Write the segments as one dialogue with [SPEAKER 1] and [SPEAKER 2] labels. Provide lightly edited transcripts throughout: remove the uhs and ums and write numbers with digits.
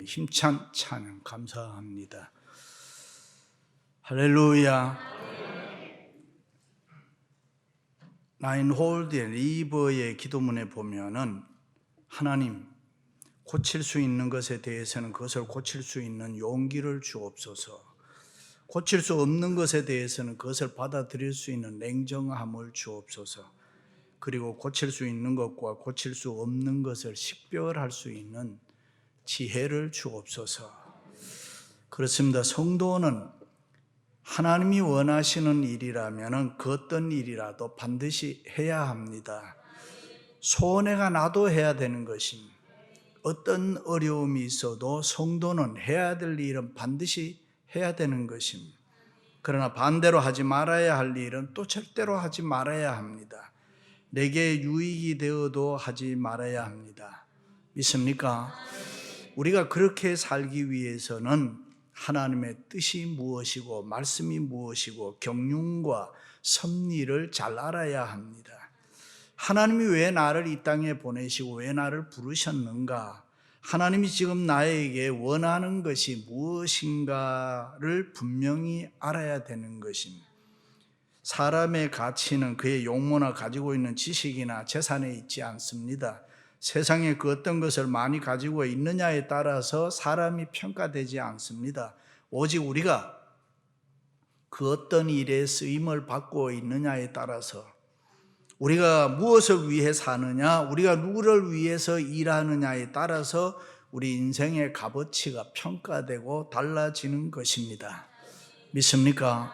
[SPEAKER 1] 힘찬 찬양 감사합니다. 할렐루야. 라인홀드의 리버의 기도문에 보면은 하나님, 고칠 수 있는 것에 대해서는 그것을 고칠 수 있는 용기를 주옵소서, 고칠 수 없는 것에 대해서는 그것을 받아들일 수 있는 냉정함을 주옵소서, 그리고 고칠 수 있는 것과 고칠 수 없는 것을 식별할 수 있는 지혜를 주옵소서. 그렇습니다. 성도는 하나님이 원하시는 일이라면 그 어떤 일이라도 반드시 해야 합니다. 손해가 나도 해야 되는 것입니다. 어떤 어려움이 있어도 성도는 해야 될 일은 반드시 해야 되는 것입니다. 그러나 반대로 하지 말아야 할 일은 또 절대로 하지 말아야 합니다. 내게 유익이 되어도 하지 말아야 합니다. 믿습니까? 우리가 그렇게 살기 위해서는 하나님의 뜻이 무엇이고 말씀이 무엇이고 경륜과 섭리를 잘 알아야 합니다. 하나님이 왜 나를 이 땅에 보내시고 왜 나를 부르셨는가? 하나님이 지금 나에게 원하는 것이 무엇인가를 분명히 알아야 되는 것입니다. 사람의 가치는 그의 용모나 가지고 있는 지식이나 재산에 있지 않습니다. 세상에 그 어떤 것을 많이 가지고 있느냐에 따라서 사람이 평가되지 않습니다. 오직 우리가 그 어떤 일에 쓰임을 받고 있느냐에 따라서, 우리가 무엇을 위해 사느냐, 우리가 누구를 위해서 일하느냐에 따라서 우리 인생의 값어치가 평가되고 달라지는 것입니다. 믿습니까?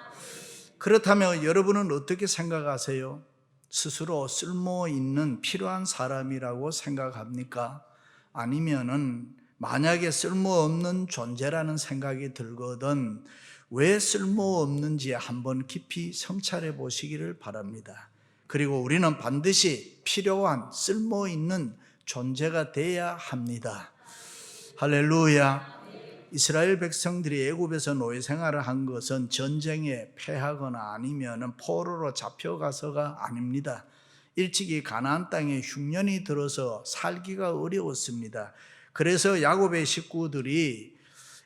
[SPEAKER 1] 그렇다면 여러분은 어떻게 생각하세요? 스스로 쓸모 있는 필요한 사람이라고 생각합니까? 아니면은 만약에 쓸모없는 존재라는 생각이 들거든 왜 쓸모없는지 한번 깊이 성찰해 보시기를 바랍니다. 그리고 우리는 반드시 필요한 쓸모 있는 존재가 돼야 합니다. 할렐루야. 이스라엘 백성들이 애굽에서 노예 생활을 한 것은 전쟁에 패하거나 아니면 포로로 잡혀가서가 아닙니다. 일찍이 가나안 땅에 흉년이 들어서 살기가 어려웠습니다. 그래서 야곱의 식구들이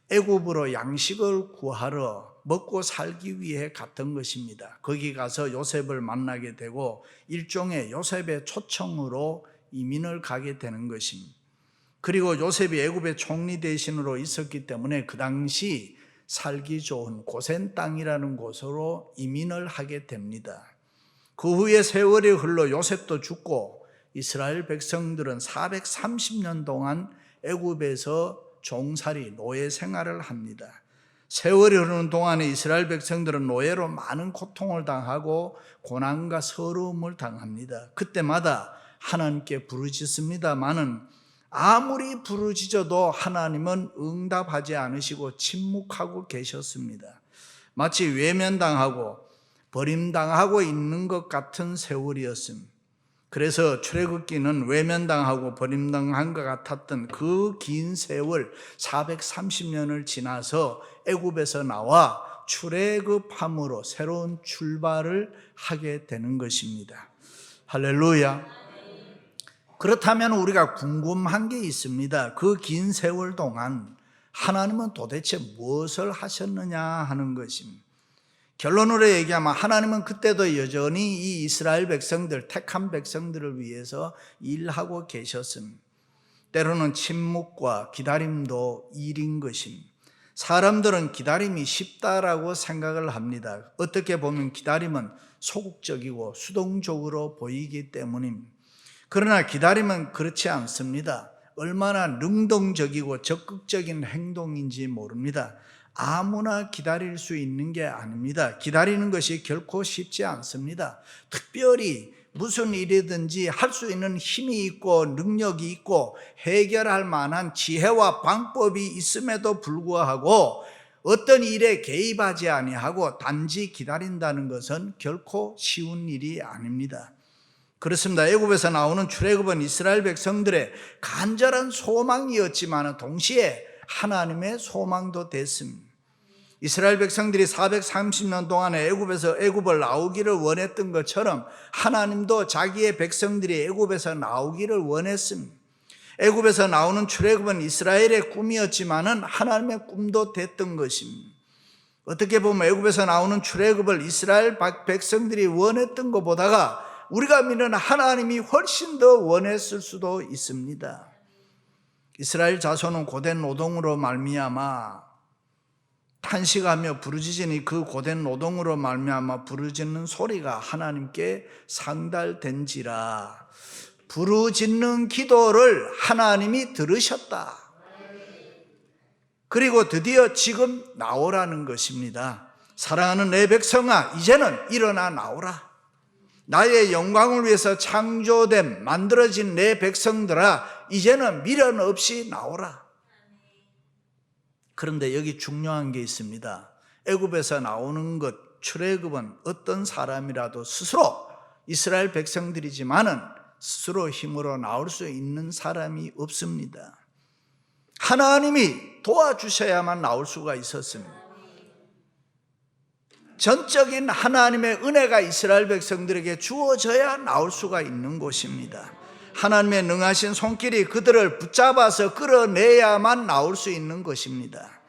[SPEAKER 1] 애굽으로 양식을 구하러 먹고 살기 위해 갔던 것입니다. 거기 가서 요셉을 만나게 되고 일종의 요셉의 초청으로 이민을 가게 되는 것입니다. 그리고 요셉이 애굽의 총리 대신으로 있었기 때문에 그 당시 살기 좋은 고센 땅이라는 곳으로 이민을 하게 됩니다. 그 후에 세월이 흘러 요셉도 죽고 이스라엘 백성들은 430년 동안 애굽에서 종살이 노예 생활을 합니다. 세월이 흐르는 동안에 이스라엘 백성들은 노예로 많은 고통을 당하고 고난과 서러움을 당합니다. 그때마다 하나님께 부르짖습니다마는 아무리 부르짖어도 하나님은 응답하지 않으시고 침묵하고 계셨습니다. 마치 외면당하고 버림당하고 있는 것 같은 세월이었습니다. 그래서 출애굽기는 외면당하고 버림당한 것 같았던 그 긴 세월 430년을 지나서 애굽에서 나와 출애굽함으로 새로운 출발을 하게 되는 것입니다. 할렐루야. 그렇다면 우리가 궁금한 게 있습니다. 그 긴 세월 동안 하나님은 도대체 무엇을 하셨느냐 하는 것입니다. 결론으로 얘기하면 하나님은 그때도 여전히 이 이스라엘 백성들, 택한 백성들을 위해서 일하고 계셨습니다. 때로는 침묵과 기다림도 일인 것입니다. 사람들은 기다림이 쉽다라고 생각을 합니다. 어떻게 보면 기다림은 소극적이고 수동적으로 보이기 때문입니다. 그러나 기다림은 그렇지 않습니다. 얼마나 능동적이고 적극적인 행동인지 모릅니다. 아무나 기다릴 수 있는 게 아닙니다. 기다리는 것이 결코 쉽지 않습니다. 특별히 무슨 일이든지 할 수 있는 힘이 있고 능력이 있고 해결할 만한 지혜와 방법이 있음에도 불구하고 어떤 일에 개입하지 아니하고 단지 기다린다는 것은 결코 쉬운 일이 아닙니다. 그렇습니다. 애굽에서 나오는 출애굽은 이스라엘 백성들의 간절한 소망이었지만 동시에 하나님의 소망도 됐습니다. 이스라엘 백성들이 430년 동안에 애굽을 나오기를 원했던 것처럼 하나님도 자기의 백성들이 애굽에서 나오기를 원했습니다. 애굽에서 나오는 출애굽은 이스라엘의 꿈이었지만은 하나님의 꿈도 됐던 것입니다. 어떻게 보면 애굽에서 나오는 출애굽을 이스라엘 백성들이 원했던 것보다가 우리가 믿는 하나님이 훨씬 더 원했을 수도 있습니다. 이스라엘 자손은 고된 노동으로 말미암아 탄식하며 부르짖으니 그 고된 노동으로 말미암아 부르짖는 소리가 하나님께 상달된지라. 부르짖는 기도를 하나님이 들으셨다. 그리고 드디어 지금 나오라는 것입니다. 사랑하는 내 백성아, 이제는 일어나 나오라. 나의 영광을 위해서 창조됨 만들어진 내 백성들아, 이제는 미련 없이 나오라. 그런데 여기 중요한 게 있습니다. 애굽에서 나오는 것, 출애굽은 어떤 사람이라도 스스로 이스라엘 백성들이지만은 스스로 힘으로 나올 수 있는 사람이 없습니다. 하나님이 도와주셔야만 나올 수가 있었습니다. 전적인 하나님의 은혜가 이스라엘 백성들에게 주어져야 나올 수가 있는 곳입니다. 하나님의 능하신 손길이 그들을 붙잡아서 끌어내야만 나올 수 있는 것입니다.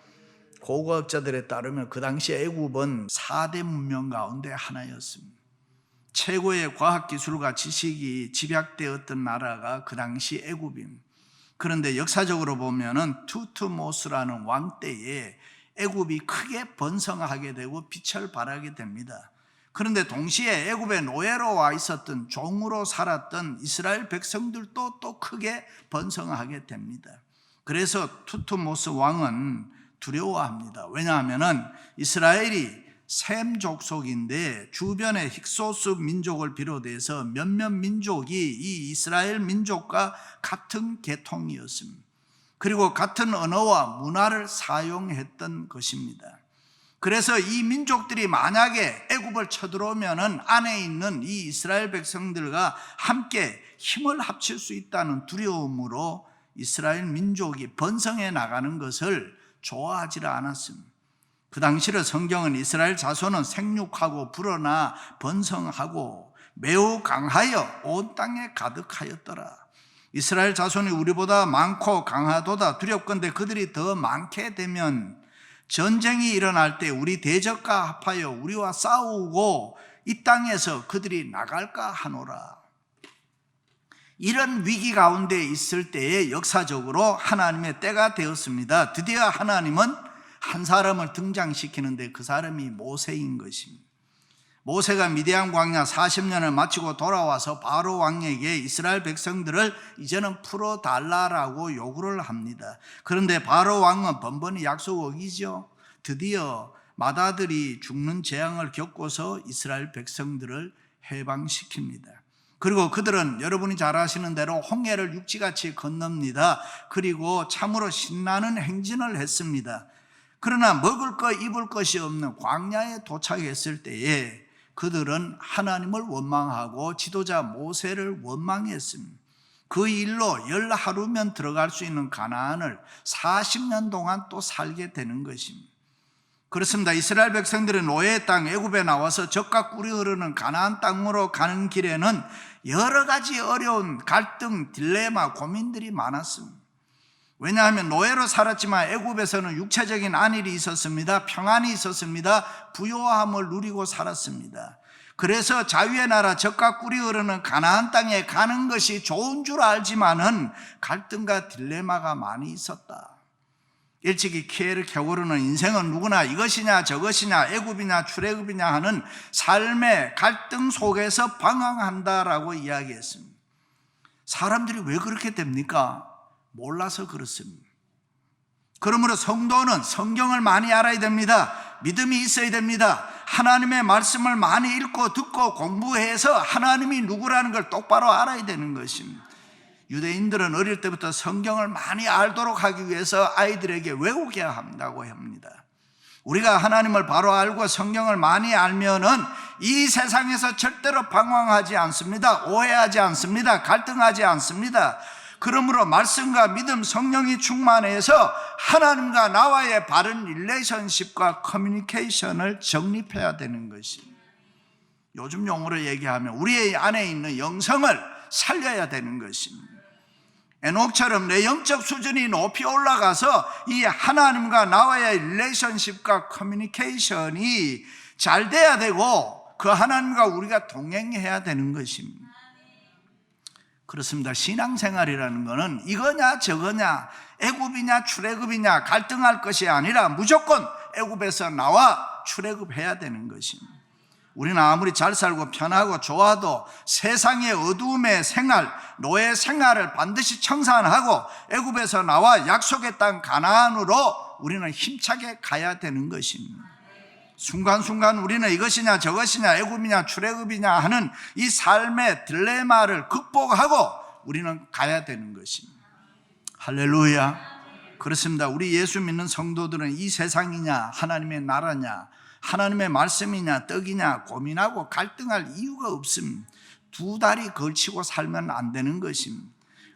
[SPEAKER 1] 고고학자들에 따르면 그 당시 애굽은 4대 문명 가운데 하나였습니다. 최고의 과학기술과 지식이 집약되었던 나라가 그 당시 애굽입니다. 그런데 역사적으로 보면은 투트모스라는 왕 때에 애굽이 크게 번성하게 되고 빛을 발하게 됩니다. 그런데 동시에 애굽에 노예로 와 있었던, 종으로 살았던 이스라엘 백성들도 또 크게 번성하게 됩니다. 그래서 투트모스 왕은 두려워합니다. 왜냐하면 이스라엘이 셈 족속인데 주변의 힉소스 민족을 비롯해서 몇몇 민족이 이 이스라엘 민족과 같은 계통이었습니다. 그리고 같은 언어와 문화를 사용했던 것입니다. 그래서 이 민족들이 만약에 애굽을 쳐들어오면 안에 있는 이 이스라엘 백성들과 함께 힘을 합칠 수 있다는 두려움으로 이스라엘 민족이 번성해 나가는 것을 좋아하지 않았습니다. 그 당시의 성경은 이스라엘 자손은 생육하고 불어나 번성하고 매우 강하여 온 땅에 가득하였더라. 이스라엘 자손이 우리보다 많고 강하도다. 두렵건대 그들이 더 많게 되면 전쟁이 일어날 때 우리 대적과 합하여 우리와 싸우고 이 땅에서 그들이 나갈까 하노라. 이런 위기 가운데 있을 때에 역사적으로 하나님의 때가 되었습니다. 드디어 하나님은 한 사람을 등장시키는데 그 사람이 모세인 것입니다. 모세가 미디안 광야 40년을 마치고 돌아와서 바로 왕에게 이스라엘 백성들을 이제는 풀어달라라고 요구를 합니다. 그런데 바로 왕은 번번이 약속 어기죠. 드디어 맏아들이 죽는 재앙을 겪고서 이스라엘 백성들을 해방시킵니다. 그리고 그들은 여러분이 잘 아시는 대로 홍해를 육지같이 건넙니다. 그리고 참으로 신나는 행진을 했습니다. 그러나 먹을 것 입을 것이 없는 광야에 도착했을 때에 그들은 하나님을 원망하고 지도자 모세를 원망했습니다. 그 일로 10하루면 들어갈 수 있는 가나안을 40년 동안 또 살게 되는 것입니다. 그렇습니다. 이스라엘 백성들은 노예의 땅 애굽에 나와서 젖과 꿀이 흐르는 가나안 땅으로 가는 길에는 여러 가지 어려운 갈등, 딜레마, 고민들이 많았습니다. 왜냐하면 노예로 살았지만 애굽에서는 육체적인 안일이 있었습니다. 평안이 있었습니다. 부요함을 누리고 살았습니다. 그래서 자유의 나라 젖과 꿀이 흐르는 가나안 땅에 가는 것이 좋은 줄 알지만은 갈등과 딜레마가 많이 있었다. 일찍이 키에르 켜고르는 인생은 누구나 이것이냐 저것이냐 애굽이냐 출애굽이냐 하는 삶의 갈등 속에서 방황한다라고 이야기했습니다. 사람들이 왜 그렇게 됩니까? 몰라서 그렇습니다. 그러므로 성도는 성경을 많이 알아야 됩니다. 믿음이 있어야 됩니다. 하나님의 말씀을 많이 읽고 듣고 공부해서 하나님이 누구라는 걸 똑바로 알아야 되는 것입니다. 유대인들은 어릴 때부터 성경을 많이 알도록 하기 위해서 아이들에게 외우게 한다고 합니다. 우리가 하나님을 바로 알고 성경을 많이 알면은 이 세상에서 절대로 방황하지 않습니다. 오해하지 않습니다. 갈등하지 않습니다. 그러므로 말씀과 믿음, 성령이 충만해서 하나님과 나와의 바른 릴레이션십과 커뮤니케이션을 정립해야 되는 것입니다. 요즘 용어로 얘기하면 우리의 안에 있는 영성을 살려야 되는 것입니다. 에녹처럼 내 영적 수준이 높이 올라가서 이 하나님과 나와의 릴레이션십과 커뮤니케이션이 잘 돼야 되고 그 하나님과 우리가 동행해야 되는 것입니다. 그렇습니다. 신앙생활이라는 것은 이거냐 저거냐, 애굽이냐 출애굽이냐 갈등할 것이 아니라 무조건 애굽에서 나와 출애굽해야 되는 것입니다. 우리는 아무리 잘 살고 편하고 좋아도 세상의 어두움의 생활, 노예 생활을 반드시 청산하고 애굽에서 나와 약속의 땅 가나안으로 우리는 힘차게 가야 되는 것입니다. 순간순간 우리는 이것이냐 저것이냐 애굽이냐 출애굽이냐 하는 이 삶의 딜레마를 극복하고 우리는 가야 되는 것입니다. 할렐루야. 그렇습니다. 우리 예수 믿는 성도들은 이 세상이냐 하나님의 나라냐 하나님의 말씀이냐 떡이냐 고민하고 갈등할 이유가 없습니다. 두 다리 걸치고 살면 안 되는 것입니다.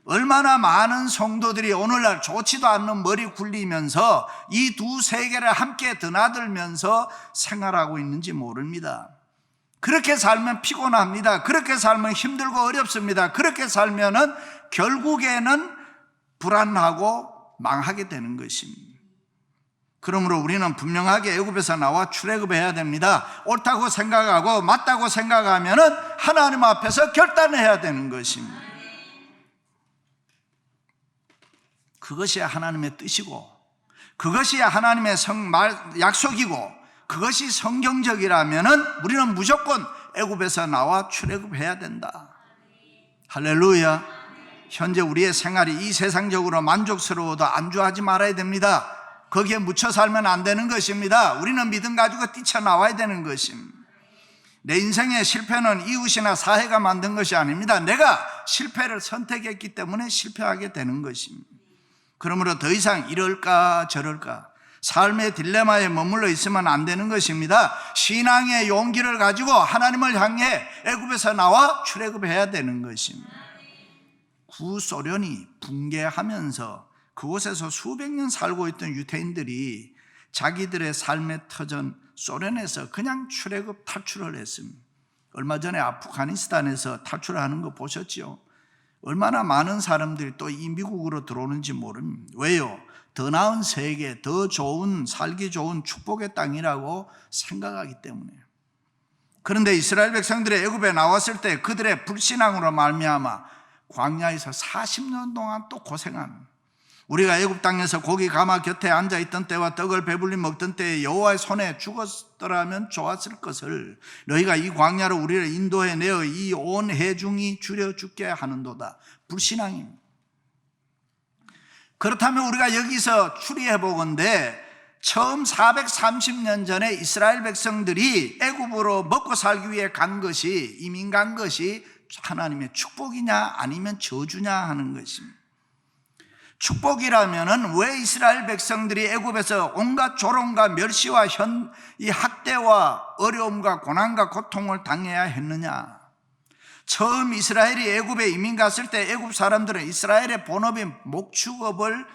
[SPEAKER 1] 얼마나 많은 성도들이 오늘날 좋지도 않는 머리 굴리면서 이 두 세계를 함께 드나들면서 생활하고 있는지 모릅니다. 그렇게 살면 피곤합니다. 그렇게 살면 힘들고 어렵습니다. 그렇게 살면은 결국에는 불안하고 망하게 되는 것입니다. 그러므로 우리는 분명하게 애굽에서 나와 출애굽해야 됩니다. 옳다고 생각하고 맞다고 생각하면은 하나님 앞에서 결단해야 되는 것입니다. 그것이 하나님의 뜻이고 그것이 하나님의 약속이고 그것이 성경적이라면은 우리는 무조건 애굽에서 나와 출애굽해야 된다. 할렐루야. 현재 우리의 생활이 이 세상적으로 만족스러워도 안주하지 말아야 됩니다. 거기에 묻혀 살면 안 되는 것입니다. 우리는 믿음 가지고 뛰쳐나와야 되는 것입니다. 내 인생의 실패는 이웃이나 사회가 만든 것이 아닙니다. 내가 실패를 선택했기 때문에 실패하게 되는 것입니다. 그러므로 더 이상 이럴까 저럴까 삶의 딜레마에 머물러 있으면 안 되는 것입니다. 신앙의 용기를 가지고 하나님을 향해 애굽에서 나와 출애굽해야 되는 것입니다. 구소련이 붕괴하면서 그곳에서 수백 년 살고 있던 유대인들이 자기들의 삶의 터전 소련에서 그냥 출애굽 탈출을 했습니다. 얼마 전에 아프가니스탄에서 탈출하는 거 보셨죠? 얼마나 많은 사람들이 또 이 미국으로 들어오는지 모릅니다. 왜요? 더 나은 세계, 더 좋은, 살기 좋은 축복의 땅이라고 생각하기 때문에. 그런데 이스라엘 백성들이 애굽에 나왔을 때 그들의 불신앙으로 말미암아 광야에서 40년 동안 또 고생한, 우리가 애굽 땅에서 고기 가마 곁에 앉아있던 때와 떡을 배불리 먹던 때에 여호와의 손에 죽었더라면 좋았을 것을 너희가 이 광야로 우리를 인도해내어 이 온 해중이 줄여 죽게 하는도다. 불신앙입니다. 그렇다면 우리가 여기서 추리해보건대 처음 430년 전에 이스라엘 백성들이 애굽으로 먹고 살기 위해 간 것이, 이민 간 것이 하나님의 축복이냐 아니면 저주냐 하는 것입니다. 축복이라면은 왜 이스라엘 백성들이 애굽에서 온갖 조롱과 멸시와 이 학대와 어려움과 고난과 고통을 당해야 했느냐? 처음 이스라엘이 애굽에 이민 갔을 때 애굽 사람들은 이스라엘의 본업인 목축업을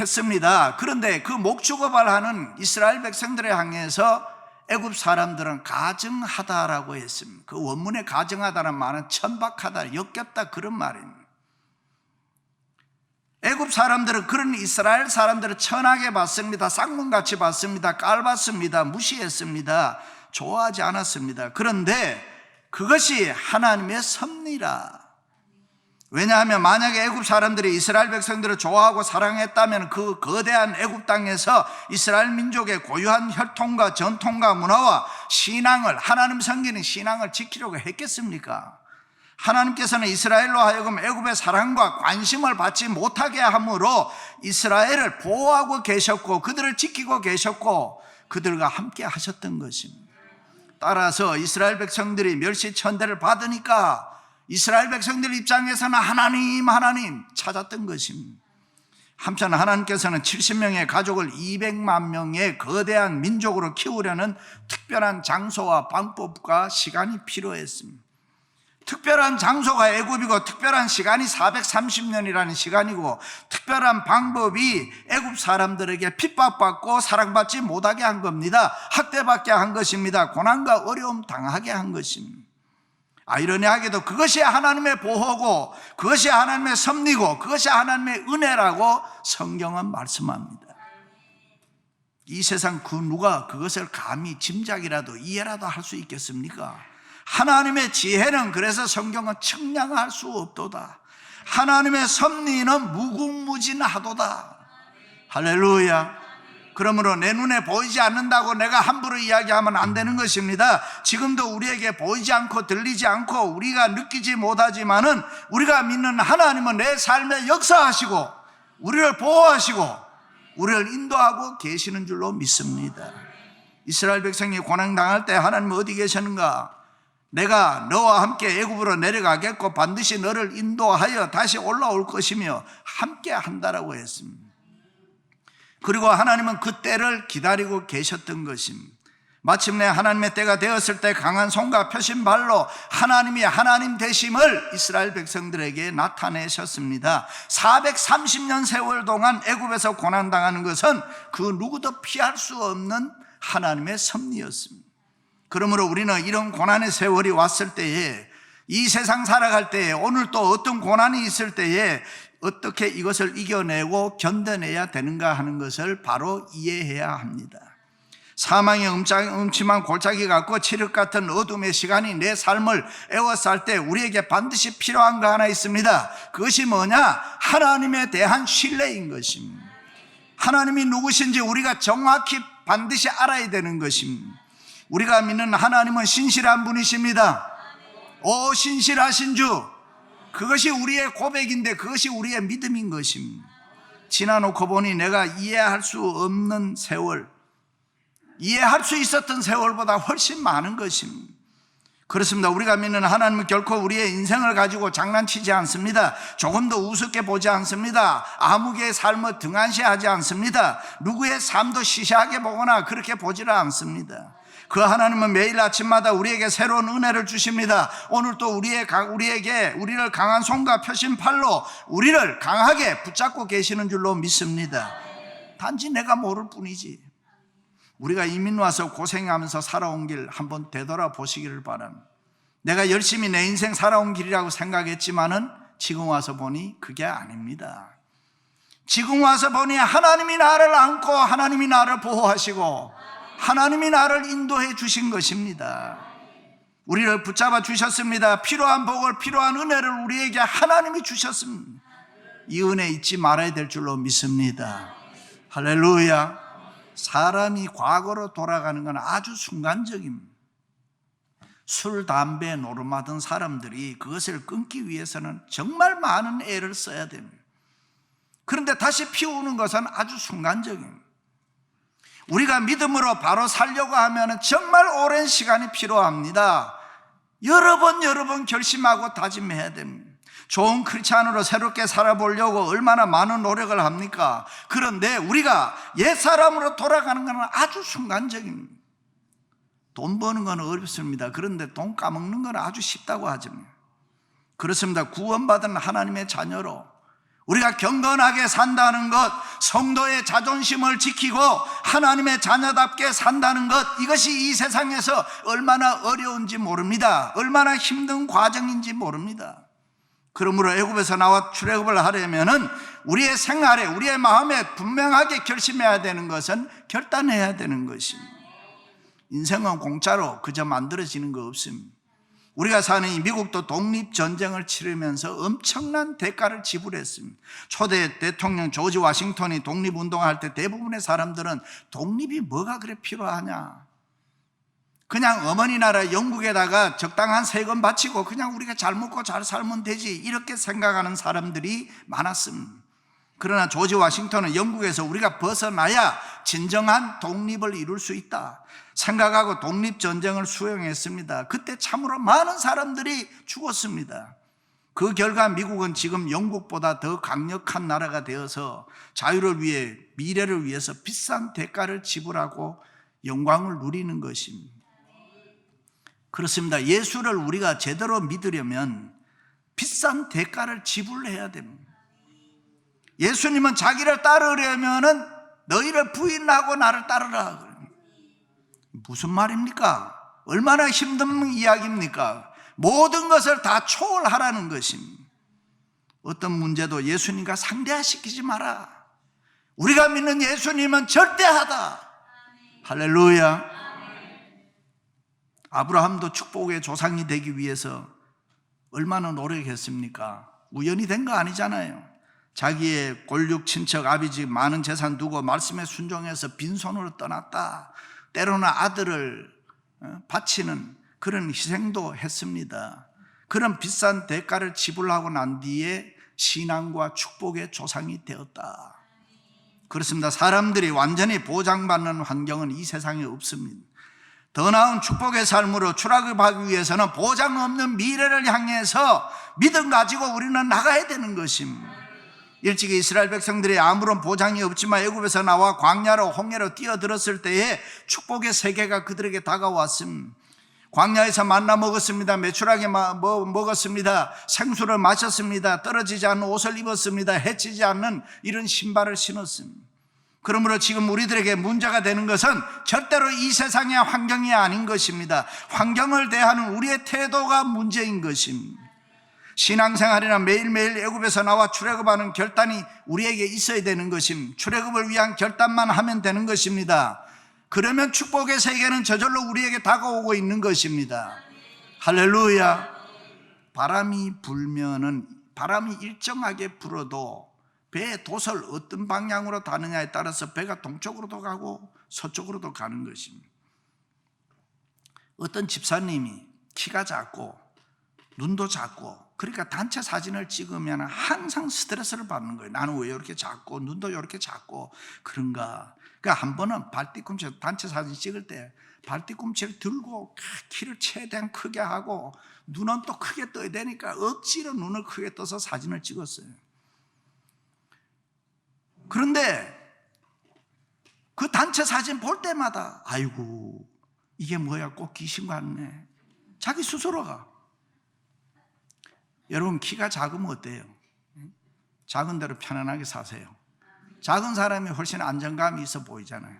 [SPEAKER 1] 했습니다. 그런데 그 목축업을 하는 이스라엘 백성들을 향해서 애굽 사람들은 가증하다라고 했습니다. 그 원문에 가증하다는 말은 천박하다, 역겹다 그런 말입니다. 애굽 사람들은 그런 이스라엘 사람들을 천하게 봤습니다. 쌍문같이 봤습니다. 깔봤습니다. 무시했습니다. 좋아하지 않았습니다. 그런데 그것이 하나님의 섭리라. 왜냐하면 만약에 애굽 사람들이 이스라엘 백성들을 좋아하고 사랑했다면 그 거대한 애굽 땅에서 이스라엘 민족의 고유한 혈통과 전통과 문화와 신앙을, 하나님 섬기는 신앙을 지키려고 했겠습니까? 하나님께서는 이스라엘로 하여금 애굽의 사랑과 관심을 받지 못하게 함으로 이스라엘을 보호하고 계셨고 그들을 지키고 계셨고 그들과 함께 하셨던 것입니다. 따라서 이스라엘 백성들이 멸시천대를 받으니까 이스라엘 백성들 입장에서는 하나님 찾았던 것입니다. 한편 하나님께서는 70명의 가족을 200만 명의 거대한 민족으로 키우려는 특별한 장소와 방법과 시간이 필요했습니다. 특별한 장소가 애굽이고 특별한 시간이 430년이라는 시간이고 특별한 방법이 애굽 사람들에게 핍박받고 사랑받지 못하게 한 겁니다. 학대받게 한 것입니다. 고난과 어려움 당하게 한 것입니다. 아이러니하게도 그것이 하나님의 보호고 그것이 하나님의 섭리고 그것이 하나님의 은혜라고 성경은 말씀합니다. 이 세상 그 누가 그것을 감히 짐작이라도 이해라도 할 수 있겠습니까? 하나님의 지혜는 그래서 성경은 측량할 수 없도다. 하나님의 섭리는 무궁무진하도다. 할렐루야. 그러므로 내 눈에 보이지 않는다고 내가 함부로 이야기하면 안 되는 것입니다. 지금도 우리에게 보이지 않고 들리지 않고 우리가 느끼지 못하지만은 우리가 믿는 하나님은 내 삶에 역사하시고 우리를 보호하시고 우리를 인도하고 계시는 줄로 믿습니다. 이스라엘 백성이 고난당할 때 하나님은 어디 계셨는가? 내가 너와 함께 애굽으로 내려가겠고 반드시 너를 인도하여 다시 올라올 것이며 함께 한다라고 했습니다. 그리고 하나님은 그 때를 기다리고 계셨던 것입니다. 마침내 하나님의 때가 되었을 때 강한 손과 펴신 발로 하나님이 하나님 되심을 이스라엘 백성들에게 나타내셨습니다. 430년 세월 동안 애굽에서 고난당하는 것은 그 누구도 피할 수 없는 하나님의 섭리였습니다. 그러므로 우리는 이런 고난의 세월이 왔을 때에, 이 세상 살아갈 때에, 오늘 또 어떤 고난이 있을 때에 어떻게 이것을 이겨내고 견뎌내야 되는가 하는 것을 바로 이해해야 합니다. 사망의 음침한 골짜기 같고 칠흑 같은 어둠의 시간이 내 삶을 에워쌀 때 우리에게 반드시 필요한 거 하나 있습니다. 그것이 뭐냐? 하나님에 대한 신뢰인 것입니다. 하나님이 누구신지 우리가 정확히 반드시 알아야 되는 것입니다. 우리가 믿는 하나님은 신실한 분이십니다. 오 신실하신 주, 그것이 우리의 고백인데 그것이 우리의 믿음인 것입니다. 지나놓고 보니 내가 이해할 수 없는 세월, 이해할 수 있었던 세월보다 훨씬 많은 것입니다. 그렇습니다. 우리가 믿는 하나님은 결코 우리의 인생을 가지고 장난치지 않습니다. 조금 더 우습게 보지 않습니다. 아무개의 삶을 등한시하지 않습니다. 누구의 삶도 시시하게 보거나 그렇게 보지를 않습니다. 그 하나님은 매일 아침마다 우리에게 새로운 은혜를 주십니다. 오늘 또 우리를 강한 손과 펴신 팔로 우리를 강하게 붙잡고 계시는 줄로 믿습니다. 단지 내가 모를 뿐이지. 우리가 이민 와서 고생하면서 살아온 길 한번 되돌아보시기를 바랍니다. 내가 열심히 내 인생 살아온 길이라고 생각했지만은 지금 와서 보니 그게 아닙니다. 지금 와서 보니 하나님이 나를 안고 하나님이 나를 보호하시고 하나님이 나를 인도해 주신 것입니다. 우리를 붙잡아 주셨습니다. 필요한 복을, 필요한 은혜를 우리에게 하나님이 주셨습니다. 이 은혜 잊지 말아야 될 줄로 믿습니다. 할렐루야. 사람이 과거로 돌아가는 건 아주 순간적입니다. 술, 담배, 노름하던 사람들이 그것을 끊기 위해서는 정말 많은 애를 써야 됩니다. 그런데 다시 피우는 것은 아주 순간적입니다. 우리가 믿음으로 바로 살려고 하면 정말 오랜 시간이 필요합니다. 여러 번 결심하고 다짐해야 됩니다. 좋은 크리스찬으로 새롭게 살아보려고 얼마나 많은 노력을 합니까? 그런데 우리가 옛사람으로 돌아가는 것은 아주 순간적입니다. 돈 버는 건 어렵습니다. 그런데 돈 까먹는 건 아주 쉽다고 하죠. 그렇습니다. 구원받은 하나님의 자녀로 우리가 경건하게 산다는 것, 성도의 자존심을 지키고 하나님의 자녀답게 산다는 것, 이것이 이 세상에서 얼마나 어려운지 모릅니다. 얼마나 힘든 과정인지 모릅니다. 그러므로 애굽에서 나와 출애굽을 하려면은 우리의 생활에, 우리의 마음에 분명하게 결심해야 되는 것은 결단해야 되는 것입니다. 인생은 공짜로 그저 만들어지는 거 없습니다. 우리가 사는 이 미국도 독립전쟁을 치르면서 엄청난 대가를 지불했습니다. 초대 대통령 조지 워싱턴이 독립운동할 때 대부분의 사람들은 독립이 뭐가 그래 필요하냐, 그냥 어머니 나라 영국에다가 적당한 세금 바치고 그냥 우리가 잘 먹고 잘 살면 되지, 이렇게 생각하는 사람들이 많았습니다. 그러나 조지 워싱턴은 영국에서 우리가 벗어나야 진정한 독립을 이룰 수 있다 생각하고 독립전쟁을 수행했습니다. 그때 참으로 많은 사람들이 죽었습니다. 그 결과 미국은 지금 영국보다 더 강력한 나라가 되어서 자유를 위해, 미래를 위해서 비싼 대가를 지불하고 영광을 누리는 것입니다. 그렇습니다. 예수를 우리가 제대로 믿으려면 비싼 대가를 지불해야 됩니다. 예수님은 자기를 따르려면은 너희를 부인하고 나를 따르라. 무슨 말입니까? 얼마나 힘든 이야기입니까? 모든 것을 다 초월하라는 것입니다. 어떤 문제도 예수님과 상대화시키지 마라. 우리가 믿는 예수님은 절대하다. 할렐루야. 아브라함도 축복의 조상이 되기 위해서 얼마나 노력했습니까? 우연히 된 거 아니잖아요. 자기의 골육 친척 아비집 많은 재산 두고 말씀에 순종해서 빈손으로 떠났다. 때로는 아들을 바치는 그런 희생도 했습니다. 그런 비싼 대가를 지불하고 난 뒤에 신앙과 축복의 조상이 되었다. 그렇습니다. 사람들이 완전히 보장받는 환경은 이 세상에 없습니다. 더 나은 축복의 삶으로 추락하기 위해서는 보장 없는 미래를 향해서 믿음 가지고 우리는 나가야 되는 것입니다. 일찍이 이스라엘 백성들이 아무런 보장이 없지만 애굽에서 나와 광야로 홍해로 뛰어들었을 때에 축복의 세계가 그들에게 다가왔습니다. 광야에서 만나 먹었습니다. 메추라기 먹었습니다. 생수를 마셨습니다. 떨어지지 않는 옷을 입었습니다. 해치지 않는 이런 신발을 신었습니다. 그러므로 지금 우리들에게 문제가 되는 것은 절대로 이 세상의 환경이 아닌 것입니다. 환경을 대하는 우리의 태도가 문제인 것입니다. 신앙생활이나 매일매일 애굽에서 나와 출애굽하는 결단이 우리에게 있어야 되는 것입니다. 출애굽을 위한 결단만 하면 되는 것입니다. 그러면 축복의 세계는 저절로 우리에게 다가오고 있는 것입니다. 할렐루야. 바람이 불면은 바람이 일정하게 불어도 배의 돛을 어떤 방향으로 다느냐에 따라서 배가 동쪽으로도 가고 서쪽으로도 가는 것입니다. 어떤 집사님이 키가 작고 눈도 작고 그러니까 단체 사진을 찍으면 항상 스트레스를 받는 거예요. 나는 왜 이렇게 작고 눈도 이렇게 작고 그런가. 그러니까 한 번은 발뒤꿈치 단체 사진 찍을 때 발뒤꿈치를 들고 키를 최대한 크게 하고 눈은 또 크게 떠야 되니까 억지로 눈을 크게 떠서 사진을 찍었어요. 그런데 그 단체 사진 볼 때마다 아이고 이게 뭐야 꼭 귀신 같네. 자기 스스로가. 여러분 키가 작으면 어때요? 작은 대로 편안하게 사세요. 작은 사람이 훨씬 안정감이 있어 보이잖아요.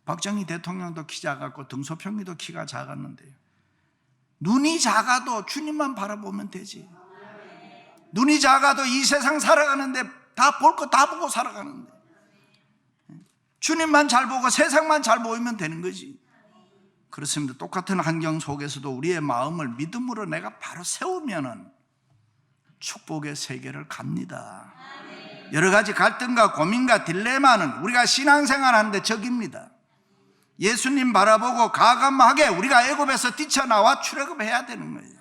[SPEAKER 1] 박정희 대통령도 키 작았고 등소평이도 키가 작았는데요. 눈이 작아도 주님만 바라보면 되지. 눈이 작아도 이 세상 살아가는데 다 볼 거 다 보고 살아가는데 주님만 잘 보고 세상만 잘 보이면 되는 거지. 그렇습니다. 똑같은 환경 속에서도 우리의 마음을 믿음으로 내가 바로 세우면은 축복의 세계를 갑니다. 여러 가지 갈등과 고민과 딜레마는 우리가 신앙생활 하는데 적입니다. 예수님 바라보고 가감하게 우리가 애굽에서 뛰쳐나와 출애굽해야 되는 거예요.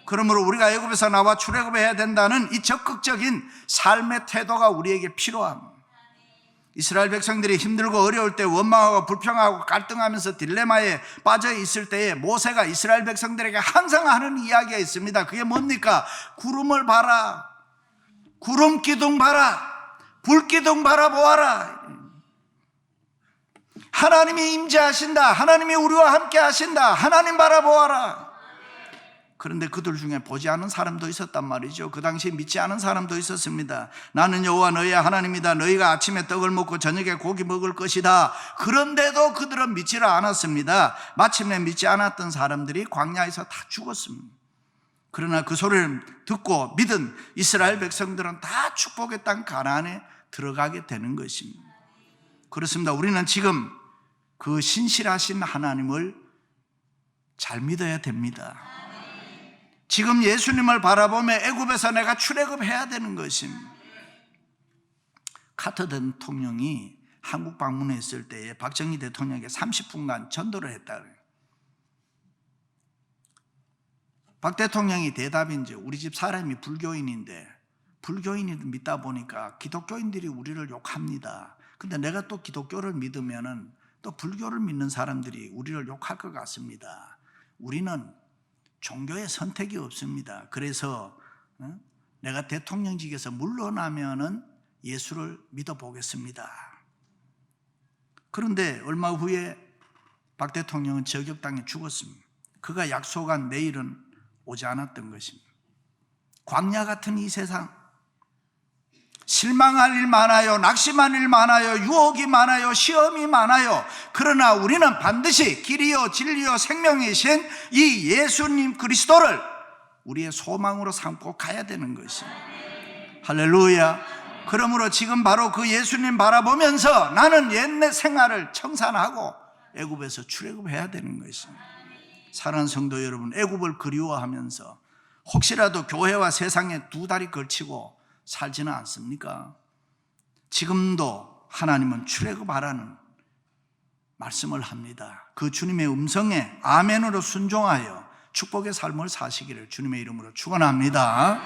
[SPEAKER 1] 그러므로 우리가 애굽에서 나와 출애굽해야 된다는 이 적극적인 삶의 태도가 우리에게 필요합니다. 이스라엘 백성들이 힘들고 어려울 때 원망하고 불평하고 갈등하면서 딜레마에 빠져 있을 때에 모세가 이스라엘 백성들에게 항상 하는 이야기가 있습니다. 그게 뭡니까? 구름을 봐라, 구름 기둥 봐라, 불 기둥 바라보아라. 하나님이 임재하신다. 하나님이 우리와 함께 하신다. 하나님 바라보아라. 그런데 그들 중에 보지 않은 사람도 있었단 말이죠. 그 당시에 믿지 않은 사람도 있었습니다. 나는 여호와 너희의 하나님이다. 너희가 아침에 떡을 먹고 저녁에 고기 먹을 것이다. 그런데도 그들은 믿지를 않았습니다. 마침내 믿지 않았던 사람들이 광야에서 다 죽었습니다. 그러나 그 소리를 듣고 믿은 이스라엘 백성들은 다 축복의 땅 가나안에 들어가게 되는 것입니다. 그렇습니다. 우리는 지금 그 신실하신 하나님을 잘 믿어야 됩니다. 지금 예수님을 바라보며 애굽에서 내가 출애굽해야 되는 것입니다. 카터 대통령이 한국 방문했을 때에 박정희 대통령에게 30분간 전도를 했다 그래요. 박 대통령이 대답이 이제 우리 집 사람이 불교인인데 불교인을 믿다 보니까 기독교인들이 우리를 욕합니다. 근데 내가 또 기독교를 믿으면은 또 불교를 믿는 사람들이 우리를 욕할 것 같습니다. 우리는 종교의 선택이 없습니다. 그래서 내가 대통령직에서 물러나면은 예수를 믿어보겠습니다. 그런데 얼마 후에 박 대통령은 저격당해 죽었습니다. 그가 약속한 내일은 오지 않았던 것입니다. 광야 같은 이 세상, 실망할 일 많아요. 낙심할 일 많아요. 유혹이 많아요. 시험이 많아요. 그러나 우리는 반드시 길이요 진리요 생명이신 이 예수님 그리스도를 우리의 소망으로 삼고 가야 되는 것입니다. 할렐루야. 그러므로 지금 바로 그 예수님 바라보면서 나는 옛날 생활을 청산하고 애굽에서 출애굽해야 되는 것입니다. 사랑하는 성도 여러분, 애굽을 그리워하면서 혹시라도 교회와 세상에 두 다리 걸치고 살지는 않습니까? 지금도 하나님은 출애굽하라는 말씀을 합니다. 그 주님의 음성에 아멘으로 순종하여 축복의 삶을 사시기를 주님의 이름으로 축원합니다.